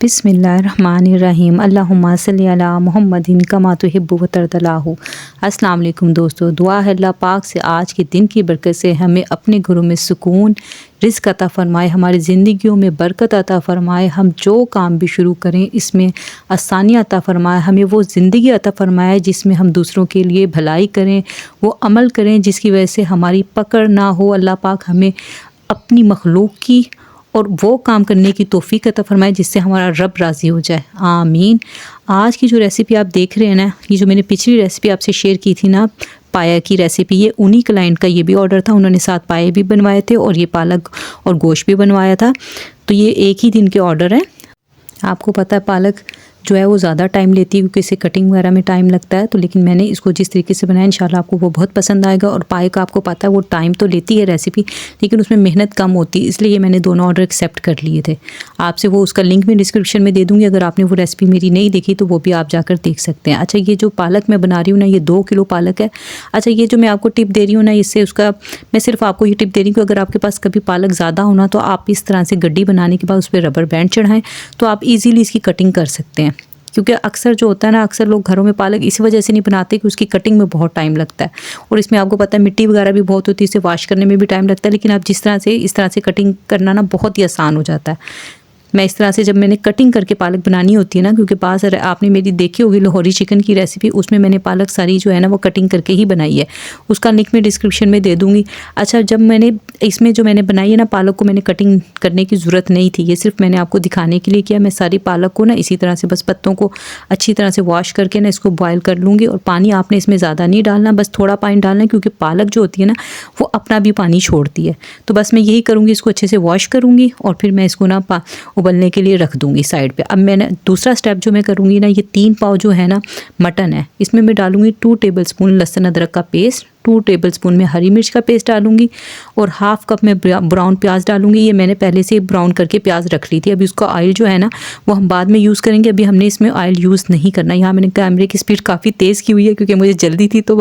बिस्मिल्लाहिर्रहमानिर्रहीम अल्लाहुम्मा सल्ली अला मुहम्मदिन कमा तुहिब्बु व तर्दलाहु। अस्सलाम वालेकुम दोस्तों, दुआ है अल्लाह पाक से आज के दिन की बरकत से हमें अपने घरों में सुकून रिज़्क़ अता फ़रमाए, हमारी ज़िंदगियों में बरकत अता फ़रमाए। हम जो काम भी शुरू करें इसमें आसानी अता फ़रमाए, हमें वो ज़िंदगी अता फ़रमाए जिसमें हम दूसरों के लिए भलाई करें, वो अमल करें जिसकी वजह से हमारी पकड़ ना हो। अल्लाह पाक हमें अपनी मखलूक की और वो काम करने की तौफ़ीक अता फ़रमाए जिससे हमारा रब राज़ी हो जाए, आमीन। आज की जो रेसिपी आप देख रहे हैं ना, ये जो मैंने पिछली रेसिपी आपसे शेयर की थी ना, पाया की रेसिपी, ये उन्हीं क्लाइंट का ये भी ऑर्डर था। उन्होंने 7 पाए भी बनवाए थे और ये पालक और गोश्त भी बनवाया था। तो ये एक ही दिन के ऑर्डर हैं। आपको पता है पालक जो है वो ज़्यादा टाइम लेती है क्योंकि इसे कटिंग वगैरह में टाइम लगता है। तो लेकिन मैंने इसको जिस तरीके से बनाया इंशाल्लाह आपको वो बहुत पसंद आएगा। और पाए का आपको पता है वो टाइम तो लेती है रेसिपी, लेकिन उसमें मेहनत कम होती है, इसलिए मैंने दोनों ऑर्डर एक्सेप्ट कर लिए थे। आपसे वो उसका लिंक मैं डिस्क्रिप्शन में दे दूँगी, अगर आपने वो रेसिपी मेरी नहीं देखी तो वो भी आप जाकर देख सकते हैं। अच्छा, ये जो पालक मैं बना रही हूँ ना, ये 2 किलो पालक है। अच्छा, ये जो मैं आपको टिप दे रही हूँ ना, इससे उसका मैं सिर्फ आपको ये टिप दे रही हूँ कि अगर आपके पास कभी पालक ज़्यादा होना तो आप इस तरह से गड्डी बनाने के बाद उस पर रबर बैंड चढ़ाएँ तो आप ईज़िली इसकी कटिंग कर सकते हैं। क्योंकि अक्सर जो होता है ना, अक्सर लोग घरों में पालक इसी वजह से नहीं बनाते कि उसकी कटिंग में बहुत टाइम लगता है और इसमें आपको पता है मिट्टी वगैरह भी बहुत होती है, इसे वॉश करने में भी टाइम लगता है। लेकिन आप जिस तरह से इस तरह से कटिंग करना ना बहुत ही आसान हो जाता है। मैं इस तरह से जब मैंने कटिंग करके पालक बनानी होती है ना, क्योंकि पास आपने मेरी देखी होगी लाहौरी चिकन की रेसिपी, उसमें मैंने पालक सारी जो है ना वो कटिंग करके ही बनाई है, उसका लिंक मैं डिस्क्रिप्शन में दे दूँगी। अच्छा, जब मैंने इसमें जो मैंने बनाई है ना पालक को, मैंने कटिंग करने की ज़रूरत नहीं थी, ये सिर्फ मैंने आपको दिखाने के लिए किया। मैं सारी पालक को ना इसी तरह से बस पत्तों को अच्छी तरह से वॉश करके ना इसको बॉयल कर लूँगी। और पानी आपने इसमें ज़्यादा नहीं डालना, बस थोड़ा पानी डालना है क्योंकि पालक जो होती है ना वो अपना भी पानी छोड़ती है। तो बस मैं यही करूँगी, इसको अच्छे से वॉश करूँगी और फिर मैं इसको ना उबलने के लिए रख दूँगी साइड पे। अब मैंने दूसरा स्टेप जो मैं करूँगी ना, ये 3 पाव जो है ना मटन है, इसमें मैं डालूँगी 2 टेबलस्पून लहसुन अदरक का पेस्ट, 2 टेबलस्पून में हरी मिर्च का पेस्ट डालूंगी और हाफ़ कप में ब्राउन प्याज डालूंगी। ये मैंने पहले से ब्राउन करके प्याज रख ली थी। अभी उसका ऑयल जो है ना वो हम बाद में यूज़ करेंगे, अभी हमने इसमें ऑयल यूज़ नहीं करना। यहाँ मैंने कैमरे की स्पीड काफ़ी तेज़ की हुई है क्योंकि मुझे जल्दी थी, तो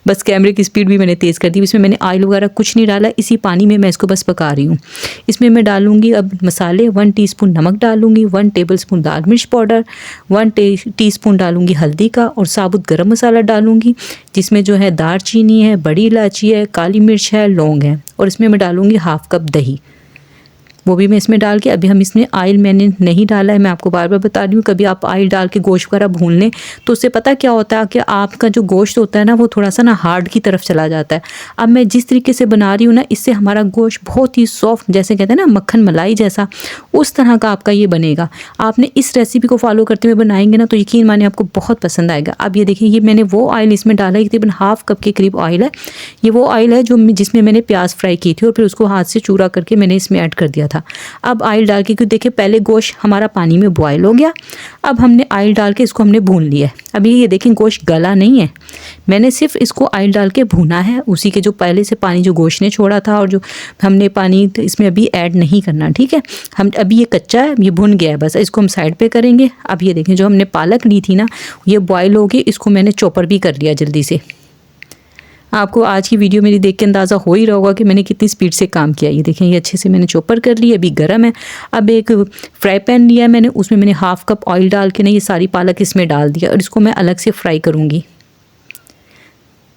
बस कैमरे की स्पीड भी मैंने तेज़ कर दी। इसमें मैंने ऑयल वगैरह कुछ नहीं डाला, इसी पानी में मैं इसको बस पका रही हूँ। इसमें मैं डालूँगी अब मसाले, 1 टीस्पून नमक डालूँगी, 1 टेबलस्पून लाल मिर्च पाउडर, 1 टीस्पून डालूँगी हल्दी का और साबुत गरम मसाला डालूँगी, जिसमें जो है दालचीनी है, बड़ी इलायची है, काली मिर्च है, लौंग है। और इसमें मैं डालूँगी हाफ़ कप दही, वो भी मैं इसमें डाल के, अभी हम इसमें ऑयल मैंने नहीं डाला है, मैं आपको बार बार बता रही हूँ। कभी आप ऑयल डाल के गोश्त वगैरह भून लें तो उससे पता क्या होता है कि आपका जो गोश्त होता है ना वो थोड़ा सा ना हार्ड की तरफ चला जाता है। अब मैं जिस तरीके से बना रही हूँ ना, इससे हमारा गोश्त बहुत ही सॉफ्ट, जैसे कहते हैं ना मक्खन मलाई जैसा, उस तरह का आपका ये बनेगा। आपने इस रेसिपी को फॉलो करते हुए बनाएंगे ना तो यकीन माने आपको बहुत पसंद आएगा। अब ये देखिए, ये मैंने वो ऑयल इसमें डाला है, तकरीबन हाफ़ कप के करीब ऑयल है। ये वो ऑयल है जो जिसमें मैंने प्याज फ्राई की थी और फिर उसको हाथ से चूरा करके मैंने इसमें ऐड कर दिया था। अब ऑयल डाल के, क्योंकि देखिए पहले गोश्त हमारा पानी में बॉयल हो गया, अब हमने ऑयल डाल के इसको हमने भून लिया है। अभी ये देखें गोश्त गला नहीं है, मैंने सिर्फ इसको ऑयल डाल के भूना है, उसी के जो पहले से पानी जो गोश्त ने छोड़ा था और जो हमने पानी तो इसमें अभी ऐड नहीं करना, ठीक है। हम अभी ये कच्चा है, ये भुन गया है, बस इसको हम साइड पे करेंगे। अब ये देखें जो हमने पालक ली थी ना ये बॉयल हो गई, इसको मैंने चॉपर भी कर लिया जल्दी से। आपको आज की वीडियो मेरी देख के अंदाज़ा हो ही रहा होगा कि मैंने कितनी स्पीड से काम किया। ये देखें, ये अच्छे से मैंने चॉपर कर लिया, अभी गर्म है। अब एक फ्राई पैन लिया है मैंने, उसमें मैंने हाफ़ कप ऑयल डाल के ना ये सारी पालक इसमें डाल दिया और इसको मैं अलग से फ्राई करूँगी।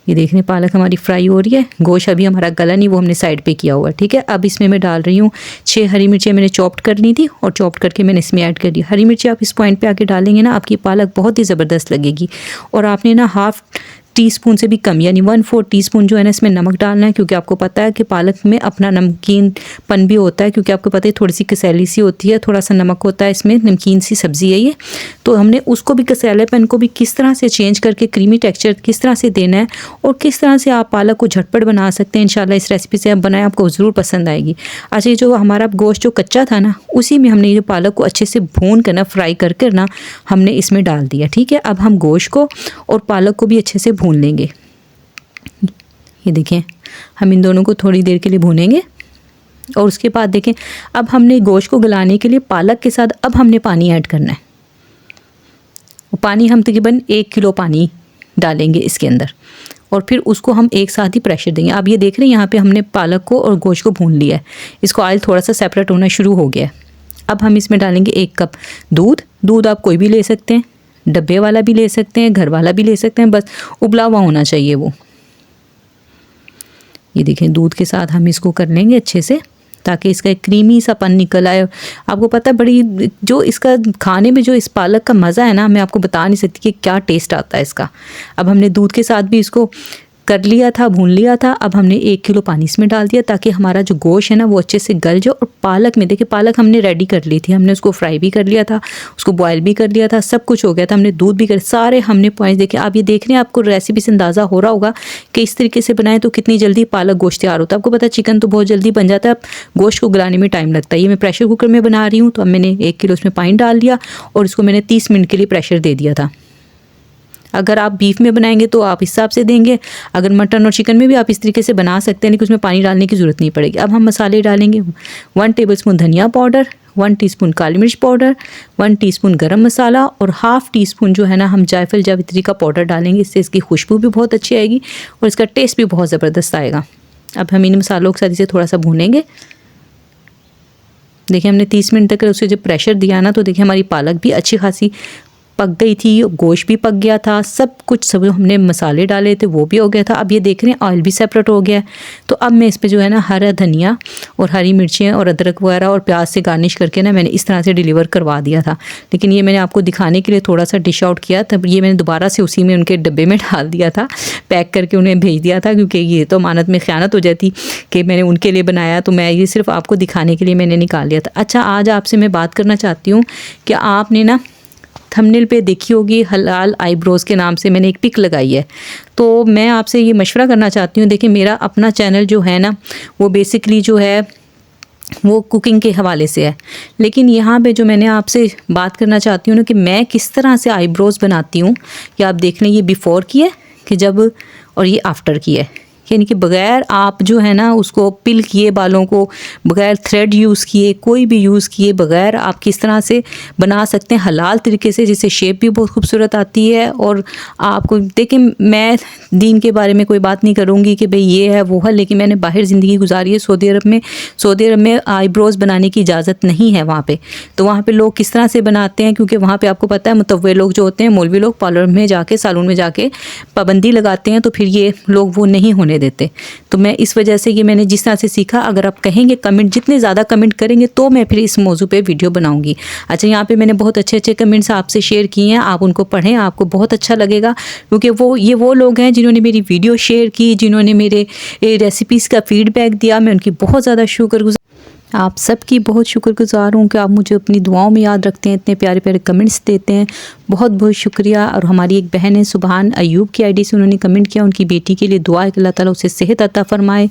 ये देखने पालक हमारी फ्राई हो रही है, गोश्त अभी हमारा गला नहीं, वो हमने साइड पे किया हुआ है, ठीक है। अब इसमें मैं डाल रही हूँ 6 हरी मिर्चें मैंने चॉप्ड कर ली थी और चॉप्ड करके मैंने इसमें ऐड कर दी। हरी मिर्ची आप इस पॉइंट पे आके डालेंगे ना, आपकी पालक बहुत ही ज़बरदस्त लगेगी। और आपने ना हाफ़ टीस्पून से भी कम यानी 1/4 टीस्पून जो है ना इसमें नमक डालना है, क्योंकि आपको पता है कि पालक में अपना नमकीनपन भी होता है, क्योंकि आपको पता है थोड़ी सी कसैली सी होती है, थोड़ा सा नमक होता है, इसमें नमकीन सी सब्ज़ी है ये। तो हमने उसको भी कसैलेपन को भी किस तरह से चेंज करके क्रीमी टेक्सचर किस तरह से देना है और किस तरह से आप पालक को झटपट बना सकते हैं। इंशाल्लाह इस रेसिपी से आप बनाएं, आपको ज़रूर पसंद आएगी। अच्छा, ये जो हमारा गोश्त जो कच्चा था ना, उसी में हमने ये पालक को अच्छे से भून कर ना, फ्राई करके ना हमने इसमें डाल दिया, ठीक है। अब हम गोश्त को और पालक को भी अच्छे से भून लेंगे। ये देखें, हम इन दोनों को थोड़ी देर के लिए भूनेंगे और उसके बाद देखें अब हमने गोश्त को गलाने के लिए पालक के साथ अब हमने पानी ऐड करना है। पानी हम तकरीबन 1 किलो पानी डालेंगे इसके अंदर और फिर उसको हम एक साथ ही प्रेशर देंगे। आप ये देख रहे हैं यहाँ पे हमने पालक को और गोश्त को भून लिया है, इसको ऑयल थोड़ा सा सेपरेट होना शुरू हो गया है। अब हम इसमें डालेंगे 1 कप दूध। दूध आप कोई भी ले सकते हैं, डब्बे वाला भी ले सकते हैं, घर वाला भी ले सकते हैं, बस उबला हुआ होना चाहिए वो। ये देखें, दूध के साथ हम इसको कर लेंगे अच्छे से ताकि इसका एक क्रीमी सा पन निकल आए। आपको पता है बड़ी जो इसका खाने में जो इस पालक का मज़ा है ना, मैं आपको बता नहीं सकती कि क्या टेस्ट आता है इसका। अब हमने दूध के साथ भी इसको कर लिया था, भून लिया था। अब हमने 1 किलो पानी इसमें डाल दिया ताकि हमारा जो गोश्त है ना वो अच्छे से गल जाए। और पालक में देखिए, पालक हमने रेडी कर ली थी, हमने उसको फ्राई भी कर लिया था, उसको बॉयल भी कर लिया था, सब कुछ हो गया था। हमने दूध भी कर, सारे हमने पॉइंट्स देखे। आप ये देख रहे हैं, आपको रेसिपी से अंदाज़ा हो रहा होगा कि इस तरीके से बनाएं तो कितनी जल्दी पालक गोश्त तैयार होता है। आपको पता है चिकन तो बहुत जल्दी बन जाता है, गोश्त को गलाने में टाइम लगता है। ये मैं प्रेशर कुकर में बना रही हूँ, तो अब मैंने 1 किलो उसमें पानी डाल दिया और इसको मैंने 30 मिनट के लिए प्रेशर दे दिया था। अगर आप बीफ में बनाएंगे तो आप इस हिसाब से देंगे, अगर मटन और चिकन में भी आप इस तरीके से बना सकते हैं, लेकिन उसमें पानी डालने की ज़रूरत नहीं पड़ेगी। अब हम मसाले डालेंगे। 1 टेबलस्पून धनिया पाउडर, 1 टीस्पून काली मिर्च पाउडर, 1 टीस्पून गरम मसाला और ½ टीस्पून जो है ना हम जायफल जावित्री का पाउडर डालेंगे। इससे इसकी खुशबू भी बहुत अच्छी आएगी और इसका टेस्ट भी बहुत ज़बरदस्त आएगा। अब हम इन मसालों के साथ इसे थोड़ा सा भूनेंगे। देखिए, हमने 30 मिनट तक उसे जब प्रेशर दिया ना, तो देखिए हमारी पालक भी अच्छी खासी पक गई थी, गोश्त भी पक गया था, सब कुछ, सब हमने मसाले डाले थे वो भी हो गया था। अब ये देख रहे हैं ऑयल भी सेपरेट हो गया है। तो अब मैं इस पे जो है ना हरा धनिया और हरी मिर्चें और अदरक वगैरह और प्याज से गार्निश करके ना मैंने इस तरह से डिलीवर करवा दिया था। लेकिन ये मैंने आपको दिखाने के लिए थोड़ा सा डिश आउट किया, तब ये मैंने दोबारा से उसी में उनके डब्बे में डाल दिया था, पैक करके उन्हें भेज दिया था, क्योंकि ये तो अमानत में ख़यानत हो जाती कि मैंने उनके लिए बनाया, तो मैं ये सिर्फ आपको दिखाने के लिए मैंने निकाल लिया था। अच्छा, आज आपसे मैं बात करना चाहती हूँ कि आपने ना थंबनेल पे देखी होगी हलाल आईब्रोज़ के नाम से मैंने एक पिक लगाई है। तो मैं आपसे ये मशवरा करना चाहती हूँ, देखिए मेरा अपना चैनल जो है ना वो बेसिकली जो है वो कुकिंग के हवाले से है, लेकिन यहाँ पे जो मैंने आपसे बात करना चाहती हूँ ना कि मैं किस तरह से आईब्रोज़ बनाती हूँ, कि आप देख लें ये बिफ़ोर की है कि जब, और ये आफ्टर की है, यानी कि बग़ैर आप जो है ना उसको पिल किए बालों को, बग़ैर थ्रेड यूज़ किए, कोई भी यूज़ किए बग़ैर आप किस तरह से बना सकते हैं हलाल तरीके से, जिससे शेप भी बहुत खूबसूरत आती है। और आपको देखिए, मैं दीन के बारे में कोई बात नहीं करूँगी कि भाई ये है वो है, लेकिन मैंने बाहर ज़िंदगी गुजारी है सऊदी अरब में आईब्रोज़ बनाने की इजाज़त नहीं है वहाँ पे। तो वहाँ पे लोग किस तरह से बनाते हैं, क्योंकि वहाँ पे आपको पता है मुतव्वे लोग जो होते हैं, मौलवी लोग, पार्लर में जाके, सैलून में जाके पाबंदी लगाते हैं, तो फिर ये लोग वो नहीं होने देते। तो मैं इस वजह से ये मैंने जिस तरह से सीखा, अगर आप कहेंगे कमेंट, जितने ज़्यादा कमेंट करेंगे तो मैं फिर इस मौजू पे वीडियो बनाऊंगी। अच्छा, यहाँ पे मैंने बहुत अच्छे अच्छे कमेंट्स आपसे शेयर किए हैं, आप उनको पढ़ें, आपको बहुत अच्छा लगेगा, क्योंकि वो लोग हैं जिन्होंने मेरी वीडियो शेयर की, जिन्होंने मेरे रेसिपीज़ का फ़ीडबैक दिया। मैं उनकी बहुत ज़्यादा शुक्रगुज़ार, आप सबकी बहुत शुक्रगुज़ार हूँ कि आप मुझे अपनी दुआओं में याद रखते हैं, इतने प्यारे प्यारे कमेंट्स देते हैं, बहुत बहुत शुक्रिया। और हमारी एक बहन है सुबहान अयूब की आईडी से, उन्होंने कमेंट किया, उनकी बेटी के लिए दुआ है कि अल्लाह ताला उसे सेहत अता फरमाए।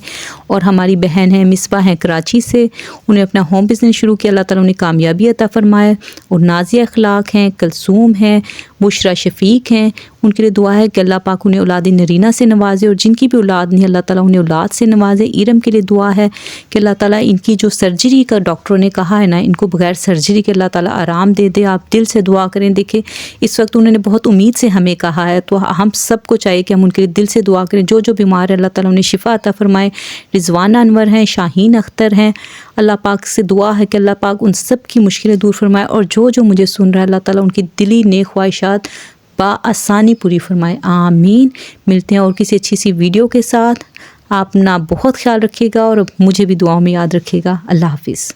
और हमारी बहन है मिसबा हैं कराची से, उन्हें अपना होम बिज़नेस शुरू किया, अल्लाह ताला उन्हें कामयाबी अता फरमाए। और नाजिया अखलाक हैं, कलसूम हैं, बुशरा शफ़ीक हैं, उनके लिए दुआ है कि अल्लाह पाक उन्हें औलाद नरीना से नवाजे, और जिनकी भी औलाद नहीं अल्लाह ताला उन्हें औलाद से नवाजे। इरम के लिए दुआ है कि अल्लाह ताला इनकी जो सर्जरी का डॉक्टरों ने कहा है ना, इनको बगैर सर्जरी के अल्लाह ताला आराम दे दे। आप दिल से दुआ करें। देखिए, इस वक्त उन्होंने बहुत उम्मीद से हमें कहा है, तो हम सबको चाहिए कि हम उनके लिए दिल से दुआ करें। जो जो बीमार है अल्लाह ताला उन्हें शिफा अता फरमाए। रिजवाना अनवर हैं, शाहीन अख्तर हैं, अल्लाह पाक से दुआ है कि अल्लाह पाक उन सब की मुश्किलें दूर फरमाए। और जो जो मुझे सुन रहा है अल्लाह ताला उनकी दिली नेक ख्वाहिशात आसानी पूरी फरमाए, आमीन। मिलते हैं और किसी अच्छी सी वीडियो के साथ। आप अपना बहुत ख्याल रखिएगा और मुझे भी दुआओं में याद रखिएगा। अल्लाह हाफिज़।